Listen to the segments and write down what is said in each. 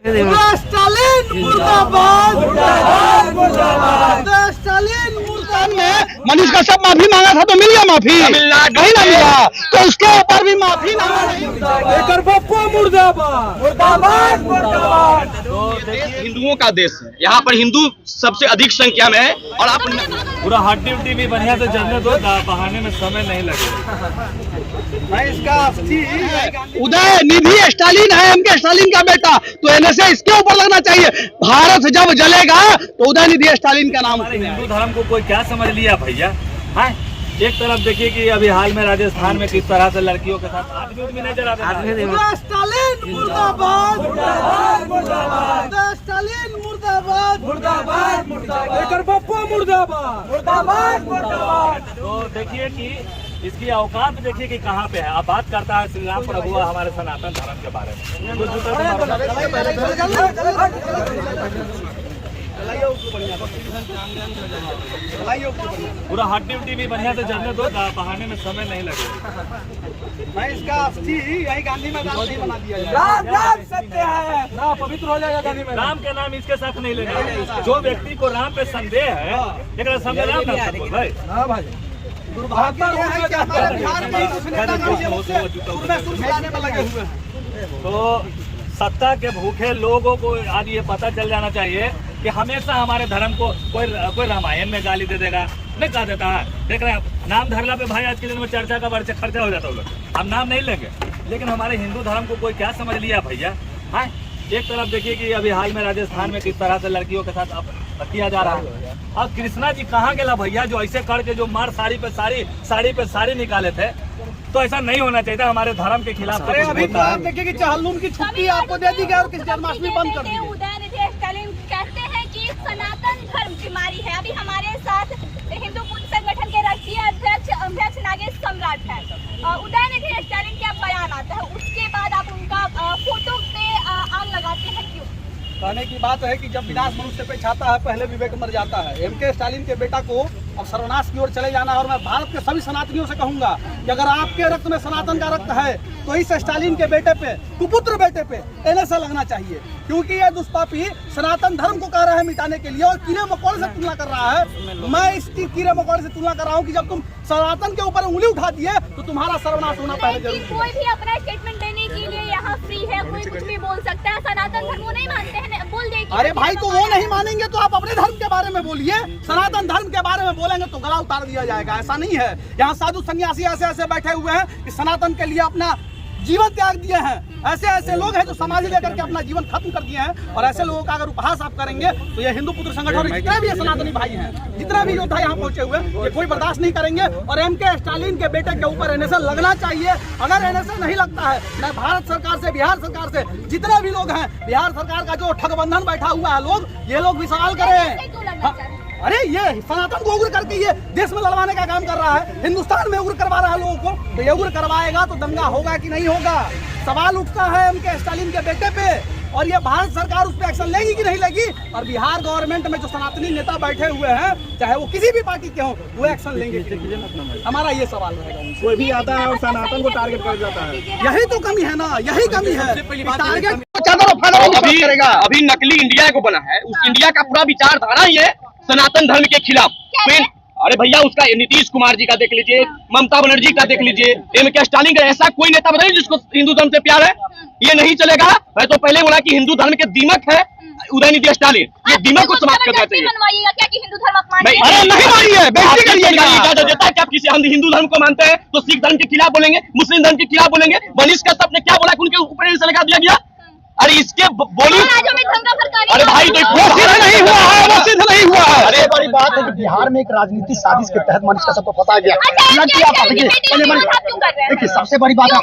Stalin मुर्दाबाद, Stalin मुर्दाबाद। मनीष कश्यप माफी मांगा था तो मिल गया माफी, नहीं ना मिला तो उसके ऊपर भी माफी ना मुर्दाबाद, मुर्दाबाद, मुर्दाबाद। तो हिंदुओं का देश है, यहाँ पर हिंदू सबसे अधिक संख्या में है और आप पूरा हड्डी उड्डी भी बढ़िया से जलने दो, बहाने में समय नहीं लगेगा। उदय निधि स्टालिन है, एमके स्टालिन का बेटा, तो एनएसए इसके ऊपर लगना चाहिए। भारत जब जलेगा तो उदय निधि स्टालिन का नाम। हमारे हिंदू धर्म को कोई क्या समझ लिया भैया? हाँ, एक तरफ देखिए कि अभी हाल में राजस्थान में किस तरह से लड़कियों के साथ आदमी नजर आते हैं। स्टालिन मुर्दाबाद, मुर्दाबाद, स्टालिन मुर्दाबाद, मुर्दाबाद, मुर्दाबाद, मुर्दाबाद। तो देखिए कि इसकी औकात देखिए कि कहाँ पे है। अब बात करता है श्री राम प्रभु हमारे सनातन धर्म के बारे में। पूरा हड्डी उड्डी भी बढ़िया से जलने दो, बहाने में समय नहीं लगेगा। इसका अस्थि यही गांधी मैदान में बना दिया जाए। राम सत्य है, ना पवित्र हो जाएगा गांधी मैदान। राम के नाम इसके साथ नहीं लेना। जो व्यक्ति को राम पे संदेह है, एक संदेह राम ना बोल भाई। हाँ भाई, तो सत्ता के भूखे लोगों को आज ये पता चल जाना चाहिए कि हमेशा हमारे धर्म को कोई रामायण में गाली दे देगा, नहीं कहा देता है। देख रहे हैं नाम धरला पे भाई आज के दिन में चर्चा का वर्ष खर्चा हो जाता है। हम नाम नहीं लेंगे, लेकिन हमारे हिंदू धर्म को कोई क्या समझ लिया भैया? हाँ, एक तरफ देखिए कि अभी हाल में राजस्थान में किस तरह से लड़कियों के साथ किया जा रहा है। अब कृष्णा जी कहाँ गेला भैया, जो ऐसे करके जो मार साड़ी पे साड़ी निकाले थे? तो ऐसा नहीं होना चाहिए, हमारे धर्म के खिलाफ। अभी तो आप देखिए कि चहलनुम की छुट्टी आपको दे दी गई और किस जन्माष्टमी बंद कर दी। उदयनिधि स्टालिन कहते हैं कि सनातन धर्म बीमारी है। अभी हमारे साथ हिंदू बौद्ध संगठन के राष्ट्रीय अध्यक्ष नागेश सम्राट है। उदयनिधि स्टालिन का बयान आता है, उसके बाद आप उनका फोटो पे आग लगाते हैं, क्यों? कहने की बात है कि जब विनाश मनुष्य पे छाता है पहले विवेक मर जाता है। एमके स्टालिन के बेटा को अब सर्वनाश की ओर चले जाना। और मैं भारत के सभी सनातनियों से कहूंगा कि अगर आपके रक्त में सनातन का रक्त है तो इस स्टालिन के बेटे पे, कुपुत्र बेटे पे एनएसए लगना चाहिए, क्योंकि ये दुष्पापी सनातन धर्म को कह रहा है मिटाने के लिए और कीड़े मकोड़े से तुलना कर रहा है। मैं इसकी कीड़े मकोड़े से तुलना कर रहा हूँ कि जब तुम सनातन के ऊपर उंगली उठा दिए तो तुम्हारा सर्वनाश होना पहले जरूरी है। कोई भी अपना स्टेटमेंट देने के लिए यहाँ फ्री है, कोई कुछ भी बोल सकता है। सनातन धर्म वो नहीं मानते हैं, बोल देगी। अरे भाई, तो वो नहीं मानेंगे तो आप अपने धर्म के बारे में बोलिए। सनातन धर्म के बारे में बोलेंगे तो गला उतार दिया जाएगा। ऐसा नहीं है। यहाँ साधु सन्यासी ऐसे बैठे हुए हैं कि सनातन के लिए अपना जीवन त्याग दिए हैं। ऐसे लोग हैं जो समाधि लेकर के अपना जीवन खत्म कर दिए हैं। और ऐसे लोगों का अगर उपहास आप करेंगे तो ये हिंदू पुत्र संगठन जितने भी सनातनी भाई हैं, जितने भी योद्धा यहाँ पहुंचे हुए हैं, ये कोई बर्दाश्त नहीं करेंगे। और एमके स्टालिन के बेटे के ऊपर एनएसए लगना चाहिए। अगर एनएसए नहीं लगता है, मैं भारत सरकार से, बिहार सरकार से, जितने भी लोग हैं, बिहार सरकार का जो ठगबंधन बैठा हुआ है लोग, ये लोग भी सवाल करें। अरे ये सनातन को उग्र करके ये देश में लड़वाने का काम कर रहा है, हिंदुस्तान में उग्र करवा रहा है लोगों को। तो ये उग्र करवाएगा तो दंगा होगा कि नहीं होगा? सवाल उठता है एमके स्टालिन के बेटे पे। और ये भारत सरकार उस पर एक्शन लेगी कि नहीं लेगी? और बिहार गवर्नमेंट में जो सनातनी नेता बैठे हुए हैं, चाहे वो किसी भी पार्टी के हों, वो एक्शन लेंगे। हमारा ये सवाल रहेगा। कोई भी आता है और सनातन को टारगेट कर जाता है, यही तो कमी है ना, यही कमी है। टारगेट अभी नकली इंडिया को बना है, उस इंडिया का पूरा विचारधारा ही है सनातन धर्म के खिलाफ। अरे भैया, उसका नीतीश कुमार जी का देख लीजिए, ममता बनर्जी का देख लीजिए, एमके स्टालिन का। ऐसा कोई नेता बताइए जिसको हिंदू धर्म से प्यार है? ये नहीं चलेगा। मैं तो पहले बोला कि हिंदू धर्म के दीमक है उदयनिधि स्टालिन, ये दीमक को समाप्त करना चाहिए। अरे नहीं मानिए, बेइज्जती करिएगा। इजाजत देता है कि आप किसी हिंदू धर्म को मानते हैं तो सिख धर्म के खिलाफ बोलेंगे, मुस्लिम धर्म के खिलाफ बोलेंगे। मनीष कश्यप ने क्या बोला कि उनके ऊपर लगा दिया गया? अरे इसके बोली, अरे भाई तो वो सिद्ध नहीं हुआ है, वो सिद्ध नहीं हुआ है। अरे बड़ी बात है कि बिहार में एक राजनीतिक साजिश के तहत मनीष कश्यप को फंसाया गया। देखिए, सबसे बड़ी बात है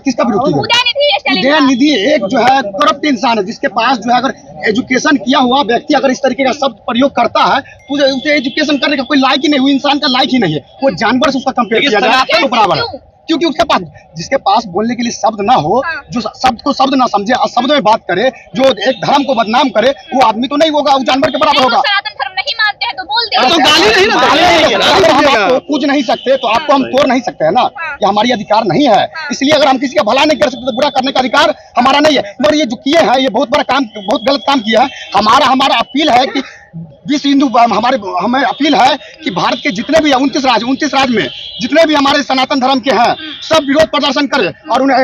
किसका विरोध? उदयनिधि एक जो है करप्ट इंसान है, जिसके पास जो है अगर एजुकेशन किया हुआ व्यक्ति अगर इस तरीके का शब्द प्रयोग करता है तो उसे एजुकेशन करने का कोई लायक ही नहीं, वो इंसान का लायक ही नहीं है। वो जानवर से उसका कंपेयर किया जाए तो बराबर है, क्योंकि उसके पास, जिसके पास बोलने के लिए शब्द ना हो, जो शब्द को शब्द ना समझे और शब्द में बात करे, जो एक धर्म को बदनाम करे, वो आदमी तो नहीं होगा, वो जानवर के बराबर होगा। सनातन धर्म नहीं मानते हैं तो बोल दे। तो गाली नहीं ना, गाली नहीं है ना। अगर हम आपको पूछ नहीं सकते तो आपको हम तोड़ नहीं सकते है ना, ये हमारी अधिकार नहीं है। इसलिए अगर हम किसी का भला नहीं कर सकते तो बुरा करने का अधिकार हमारा नहीं है। मगर ये जो किए हैं ये बहुत बड़ा काम, बहुत गलत काम किया है। हमारा अपील है कि विश्व हिंदू हमें अपील है कि भारत के जितने भी 29 राज्य में जितने भी हमारे सनातन धर्म के हैं सब विरोध प्रदर्शन करें और उन्हें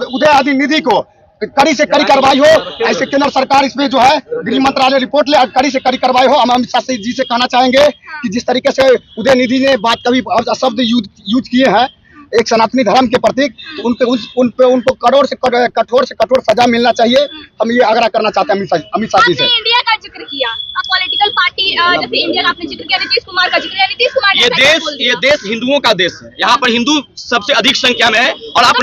उदय आदि निधि को कड़ी से कड़ी कार्रवाई हो। ऐसे केंद्र सरकार इसमें जो है गृह मंत्रालय रिपोर्ट ले, कड़ी से कड़ी कार्रवाई हो। हम अमित शाह जी से कहना चाहेंगे कि जिस तरीके से उदय निधि ने बात कभी शब्द यूज किए हैं एक सनातनी धर्म के प्रतीक, उनको कठोर से कठोर सजा मिलना चाहिए। हम ये आग्रह करना चाहते हैं अमित शाह जी से। आपने इंडिया का जिक्र किया, पॉलिटिकल पार्टी जैसे इंडिया का आपने जिक्र किया, नीतीश कुमार का जिक्र किया। नीतीश कुमार ने ये देश हिंदुओं का देश है। यहाँ पर हिंदू सबसे अधिक संख्या में है और आप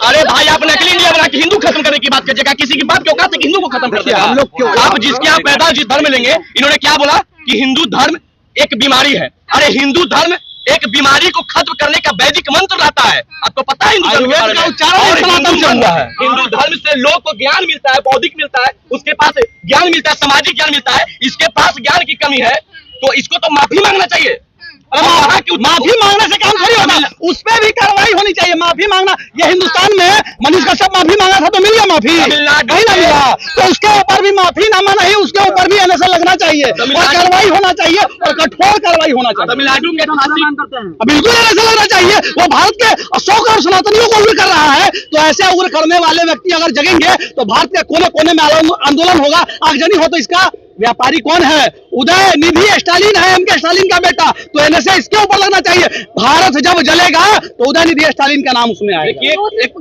अरे भाई आप नकली इंडिया बना के हिंदू खत्म करने की बात कीजिएगा। किसी की बात क्यों कहा कि हिंदू को खत्म कर देगा? हम लोग क्यों आप जिसके यहाँ पैदा जिस धर्म लेंगे, इन्होंने क्या बोला कि हिंदू धर्म एक बीमारी है। अरे हिंदू धर्म एक बीमारी को खत्म करने का वैदिक मंत्र रहता है। आपको पता है हिंदू धर्म के बारे में? हिंदू धर्म से लोग को ज्ञान मिलता है, बौद्धिक मिलता है, उसके पास ज्ञान मिलता है, सामाजिक ज्ञान मिलता है। इसके पास ज्ञान की कमी है तो इसको तो माफी मांगना चाहिए। माफी मांगने से काम थोड़ी होता, उस पर भी कार्रवाई होनी चाहिए। माफी मांगना, ये हिंदुस्तान में मनीष कश्यप माफी मांगा था तो मिल गया माफी, नहीं ना मिला तो उसके ऊपर भी माफीनामा नहीं, उसके ऊपर भी एनएसए लगना चाहिए और कार्रवाई होना चाहिए और कठोर कार्रवाई होना चाहिए। तमिलनाडु के बिल्कुल एनएसए लगना चाहिए। वो भारत के 100 करोड़ सनातनियों को उग्र कर रहा है, तो ऐसे उग्र करने वाले व्यक्ति अगर जगेंगे तो भारत के कोने कोने में आंदोलन होगा। आगजनी हो तो इसका व्यापारी कौन है? उदय निधि स्टालिन है, एमके स्टालिन का बेटा, तो एनएसए इसके ऊपर लगना चाहिए। भारत जब जलेगा तो उदय निधि स्टालिन का नाम उसमें आएगा।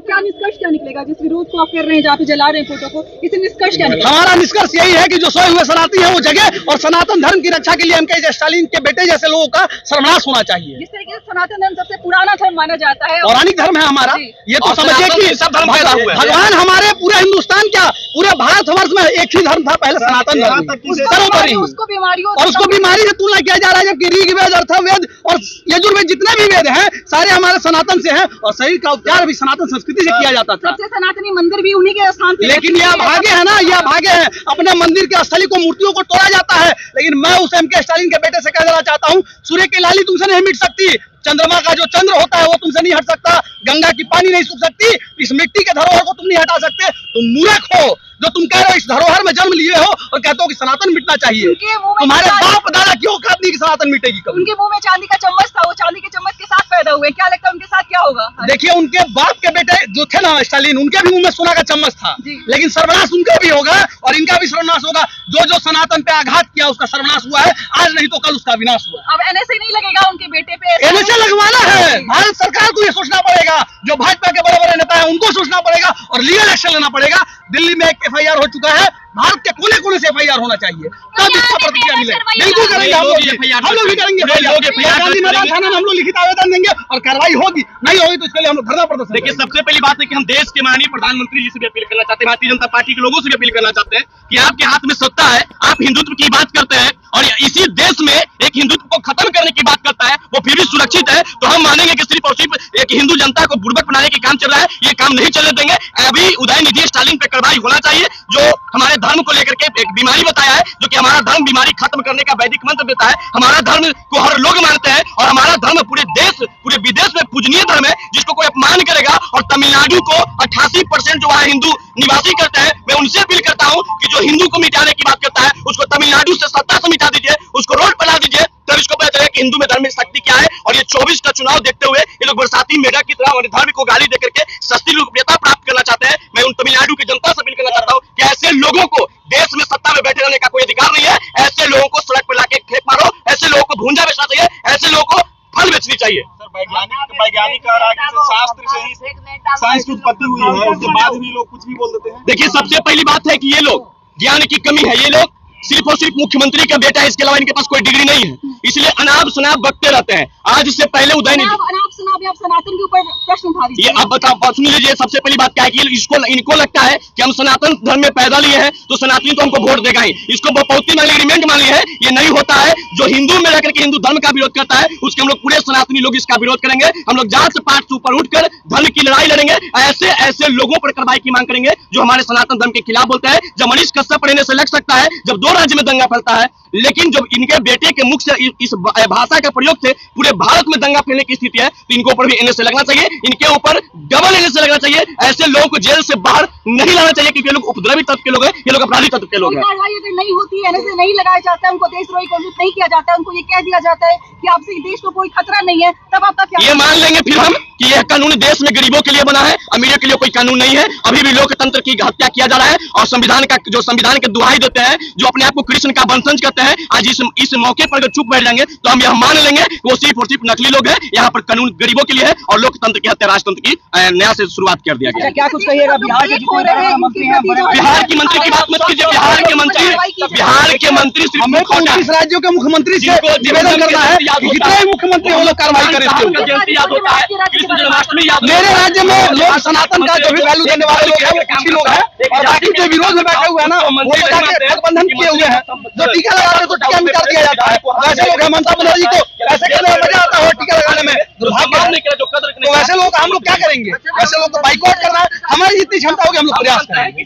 क्या निष्कर्ष क्या निकलेगा जिस विरोध को आप कर रहे हैं, जहाँ पे जला रहे हैं फोटो को, इसे निष्कर्ष क्या निकलेगा? हमारा निष्कर्ष यही है कि जो सोए हुए सनातनी है वो जगे और सनातन धर्म की रक्षा के लिए एमके स्टालिन के बेटे जैसे लोगों का सर्वनाश होना चाहिए। जिस तरीके से सनातन धर्म सबसे पुराना धर्म माना जाता है, पौराणिक धर्म है हमारा, ये तो समझिए कि सब धर्म पैदा हुए हैं। भगवान हमारे पूरे हिंदुस्तान क्या पूरे भारतवर्ष में एक ही धर्म था पहले, सनातन धर्म सर्वोपरि। उसको बीमारियों और उसको बीमारी से तुलना किया जा रहा है जबकि ऋग्वेद, अथर्ववेद और यजुर्वेद जितने भी वेद हैं सारे हमारे सनातन से हैं और शरीर का उपचार भी सनातन संस्कृति से किया जाता था। सबसे सनातनी मंदिर भी उन्हीं के स्थान पे, लेकिन ये भागे है ना, ये भागे हैं अपने मंदिर के स्थली को, मूर्तियों को तोड़ा जाता है। लेकिन मैं उस एमके स्टालिन के बेटे से कह देना चाहता हूँ, सूर्य की लाली तुमसे नहीं मिट सकती, चंद्रमा का जो चंद्र होता है वो तुमसे नहीं हट सकता, गंगा की पानी नहीं सूख सकती, इस मिट्टी के धरोहर को तुम नहीं हटा सकते। तुम मूर्ख हो जो तुम कह रहे हो इस धरोहर में जन्म लिए हो और कहते हो कि सनातन मिटना चाहिए। तुम्हारे बाप दादा की औकात नहीं कि सनातन मिटेगी कभी। उनके मुंह में चांदी का चम्मच था, वो चांदी के चम्मच के साथ पैदा हुए, क्या लगता है उनके साथ क्या होगा? देखिए उनके बाप के बेटे जो थे ना स्टालिन, उनके भी मुंह में सोना का चम्मच था, लेकिन सर्वनाश उनका भी होगा और इनका भी सर्वनाश होगा। जो सनातन पे आघात किया उसका सर्वनाश हुआ है, आज नहीं तो कल उसका विनाश हुआ। अब एनएसए नहीं लगेगा उनके बेटे पे? एनएसए लगवाना है, भारत सरकार को ये सोचना पड़ेगा, जो भाजपा के बड़े बड़े नेता है उनको सोचना पड़ेगा और लीगल एक्शन लेना पड़ेगा। दिल्ली में एक FIR हो चुका है, भारत के कोने कोने से FIR होना चाहिए, तब इसका प्रतिक्रिया मिले। बिल्कुल करेंगे हम लोग भी करेंगे। गांधी मैदान थाना में हम लोग लिखित आवेदन देंगे और कार्रवाई होगी, नहीं होगी तो इसके लिए हम लोग धरना प्रदर्शन। देखिए सबसे पहली बात है कि हम देश के माननीय प्रधानमंत्री जी से भी अपील करना चाहते हैं, भारतीय जनता पार्टी के लोगों से भी अपील करना चाहते हैं कि आपके हाथ में सत्ता है, आप हिंदुत्व की बात करते हैं और इसी देश में एक हिंदुत्व को खत्म करने की बात करता है, वो फिर भी सुरक्षित है, तो हम मानेंगे कि सिर्फ और सिर्फ एक हिंदू जनता को बुड़बक बनाने के काम चल रहा है, ये काम नहीं चलने देंगे। अभी उदय निधि स्टालिन पे कार्रवाई होना चाहिए, जो हमारे धर्म को लेकर के एक बीमारी बताया है, जो कि हमारा धर्म बीमारी खत्म करने का वैदिक मंत्र देता है। हमारा धर्म को हर लोग मानते हैं और हमारा धर्म पूरे देश पूरे विदेश में पूजनीय धर्म है, जिसको कोई अपमान करेगा। और तमिलनाडु को 88% जो वहाँ हिंदू निवासी करते हैं, मैं उनसे अपील करता हूँ कि जो हिंदू को मिटाने की बात करता है उसको तमिलनाडु से सत्ता से मिटा दीजिए, उसको रोड पर ला दीजिए, तब इसको पता चलेगा कि हिंदू में धर्म में शक्ति क्या है। और ये 24 का चुनाव देखते हुए ये लोग बरसाती मेढक की तरह हमारे धर्म को गाली देकर के सस्ती लोकप्रियता प्राप्त करना चाहते हैं। मैं उन तमिलनाडु की जनता से अपील करना चाहता हूँ कि ऐसे लोगों को देश में सत्ता में बैठे रहने का कोई अधिकार नहीं है। ऐसे लोगों को सड़क पर लाके फेंक मारो, ऐसे लोगों को भूंजा बेचना चाहिए, ऐसे लोगों को फल बेचनी चाहिए। वैज्ञानिक कह रहा है कि शास्त्र से ही साइंस की उत्पत्ति हुई है, उसके बाद भी लोग कुछ भी बोल देते हैं। देखिए सबसे पहली बात है कि ये लोग ज्ञान की कमी है, ये लोग सिर्फ और सिर्फ मुख्यमंत्री का बेटा है, इसके अलावा इनके पास कोई डिग्री नहीं है, इसलिए अनाप शनाप बकते रहते हैं। आज से पहले उदय निधि चुनाव में आप सनातन के ऊपर प्रश्न उठा ये अब बताओ, सुन लीजिए। सबसे पहली बात क्या है कि इनको लगता है कि हम सनातन धर्म में पैदा लिए हैं तो सनातनी तो हमको वोट देगा ही। इसको बहुपौती मान ली, एग्रीमेंट मान ली है। ये नहीं होता है। जो हिंदू में रहकर के हिंदू धर्म का विरोध करता है उसके हम लोग पूरे सनातनी लोग इसका विरोध करेंगे। हम लोग जात से पात से ऊपर उठकर धर्म की लड़ाई लड़ेंगे। ऐसे ऐसे लोगों पर कार्रवाई की मांग करेंगे जो हमारे सनातन धर्म के खिलाफ बोलते हैं। जब मनीष कश्यप पढ़ने से लग सकता है जब 2 राज्य में दंगा फैलता है, लेकिन जब इनके बेटे के मुख से इस भाषा के प्रयोग से पूरे भारत में दंगा फैलने की स्थिति है तो इनको ऊपर भी एनएसए लगना चाहिए। इनके ऊपर डबल एनएसए लगना चाहिए। ऐसे लोगों को जेल से बाहर नहीं लाना चाहिए क्योंकि ये लोग उपद्रवी तत्व के लोग हैं, ये लोग अपराधी तत्व के लोग हैं। कार्रवाई अगर नहीं होती है, एनएसए नहीं लगाया जाता है, उनको देशद्रोही घोषित नहीं किया जाता है, उनको ये कह दिया जाता है कि आपसे देश को कोई खतरा नहीं है, तब आपका क्या? ये मान लेंगे फिर हम कि यह कानून देश में गरीबों के लिए बना है, अमीरों के लिए कोई कानून नहीं है। अभी भी लोकतंत्र की हत्या किया जा रहा है और संविधान के दुहाई देते हैं, जो अपने आप को कृष्ण का वंशज कहते हैं, आज इस मौके पर अगर चुप बैठ जाएंगे तो हम यह मान लेंगे कि वो सिर्फ और सिर्फ नकली लोग हैं। यहाँ पर कानून गरीबों के लिए है और लोकतंत्र की हत्या राजतंत्र की नया से शुरुआत कर दिया गया। क्या कुछ कहिएगा बिहार के मंत्री हैं? बिहार की मंत्री की बात मत कीजिए। बिहार के मंत्री सिर्फ हमें तो 29 राज्यों के मुख्यमंत्री से निवेदन करना है कि जितने मुख्यमंत्री वो लोग कार्रवाई करें। मेरे राज्य में लोग सनातन का जो भी वैल्यू देने वाले लोग हैं वो कुछ ही लोग हैं और बाकी जो विरोध में बैठे हुए हैं ना वो गठबंधन किए हुए हैं। जो टीका लगाते हैं तो टीका मिटा दिया जाता है। वैसे लोग ममता बनर्जी को ऐसे करने में मजा आता है टीका लगाने में, तो वैसे लोग हम लोग क्या करेंगे? वैसे लोग तो बाइकआउट करना है। हमारी जितनी क्षमता होगी हम लोग प्रयास करेंगे।